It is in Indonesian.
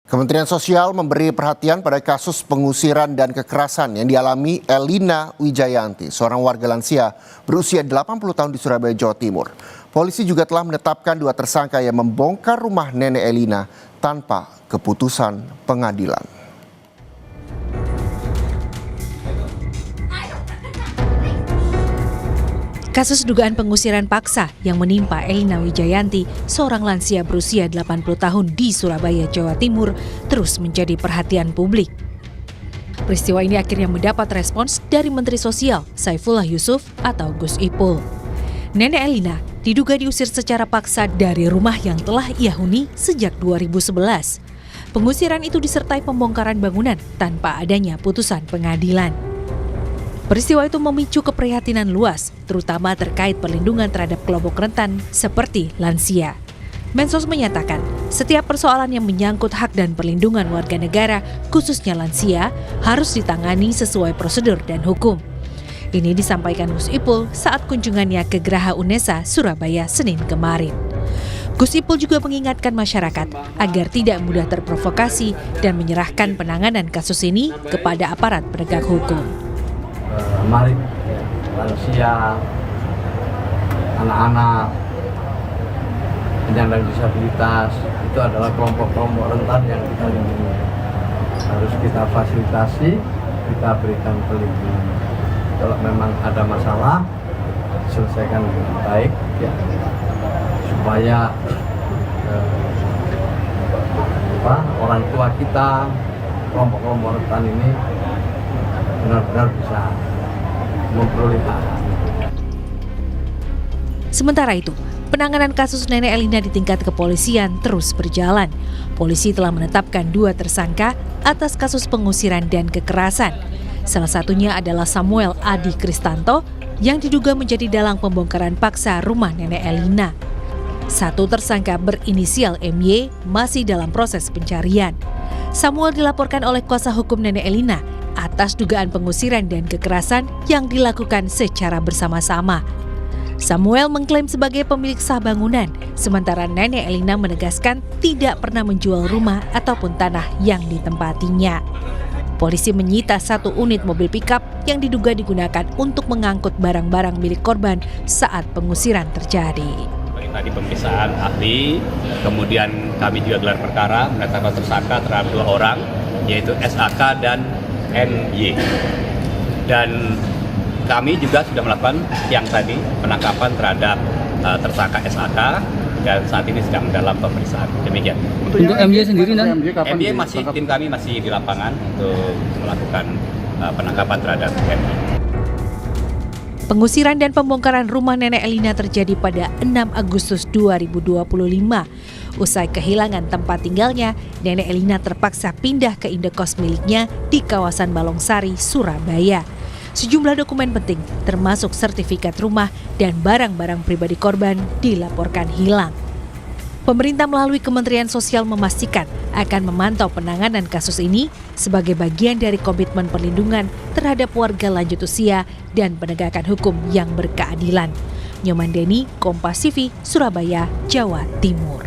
Kementerian Sosial memberi perhatian pada kasus pengusiran dan kekerasan yang dialami Elina Wijayanti, seorang warga lansia berusia 80 tahun di Surabaya, Jawa Timur. Polisi juga telah menetapkan 2 tersangka yang membongkar rumah nenek Elina tanpa keputusan pengadilan. Kasus dugaan pengusiran paksa yang menimpa Elina Wijayanti, seorang lansia berusia 80 tahun di Surabaya, Jawa Timur, terus menjadi perhatian publik. Peristiwa ini akhirnya mendapat respons dari Menteri Sosial Saifullah Yusuf atau Gus Ipul. Nenek Elina diduga diusir secara paksa dari rumah yang telah ia huni sejak 2011. Pengusiran itu disertai pembongkaran bangunan tanpa adanya putusan pengadilan. Peristiwa itu memicu keprihatinan luas, terutama terkait perlindungan terhadap kelompok rentan seperti lansia. Mensos menyatakan, setiap persoalan yang menyangkut hak dan perlindungan warga negara, khususnya lansia, harus ditangani sesuai prosedur dan hukum. Ini disampaikan Gus Ipul saat kunjungannya ke Geraha Unesa, Surabaya, Senin kemarin. Gus Ipul juga mengingatkan masyarakat agar tidak mudah terprovokasi dan menyerahkan penanganan kasus ini kepada aparat penegak hukum. Mari lansia, anak-anak, penyandang disabilitas itu adalah kelompok-kelompok rentan yang kita lindungi. Harus kita fasilitasi, kita berikan perlindungan. Kalau memang ada masalah, selesaikan dengan baik, ya, supaya orang tua kita, kelompok-kelompok rentan ini benar-benar bisa memperoleh hak. Sementara itu, penanganan kasus nenek Elina di tingkat kepolisian terus berjalan. Polisi telah menetapkan 2 tersangka atas kasus pengusiran dan kekerasan. Salah satunya adalah Samuel Adi Kristanto yang diduga menjadi dalang pembongkaran paksa rumah nenek Elina. 1 tersangka berinisial MY masih dalam proses pencarian. Samuel dilaporkan oleh kuasa hukum nenek Elina atas dugaan pengusiran dan kekerasan yang dilakukan secara bersama-sama. Samuel mengklaim sebagai pemilik sah bangunan, sementara nenek Elina menegaskan tidak pernah menjual rumah ataupun tanah yang ditempatinya. Polisi menyita 1 unit mobil pickup yang diduga digunakan untuk mengangkut barang-barang milik korban saat pengusiran terjadi. Tadi pemeriksaan ahli, kemudian kami juga gelar perkara menetapkan tersangka terhadap 2 orang, yaitu SAK dan MY. Dan kami juga sudah melakukan yang tadi penangkapan terhadap tersangka SAK dan saat ini sedang dalam pemeriksaan. Demikian. Untuk MY sendiri, MY masih tim kami masih di lapangan untuk melakukan penangkapan terhadap MY. Pengusiran dan pembongkaran rumah nenek Elina terjadi pada 6 Agustus 2025. Usai kehilangan tempat tinggalnya, nenek Elina terpaksa pindah ke indekos miliknya di kawasan Balongsari, Surabaya. Sejumlah dokumen penting, termasuk sertifikat rumah dan barang-barang pribadi korban, dilaporkan hilang. Pemerintah melalui Kementerian Sosial memastikan akan memantau penanganan kasus ini sebagai bagian dari komitmen perlindungan terhadap warga lanjut usia dan penegakan hukum yang berkeadilan. Nyoman Deni, Kompas TV, Surabaya, Jawa Timur.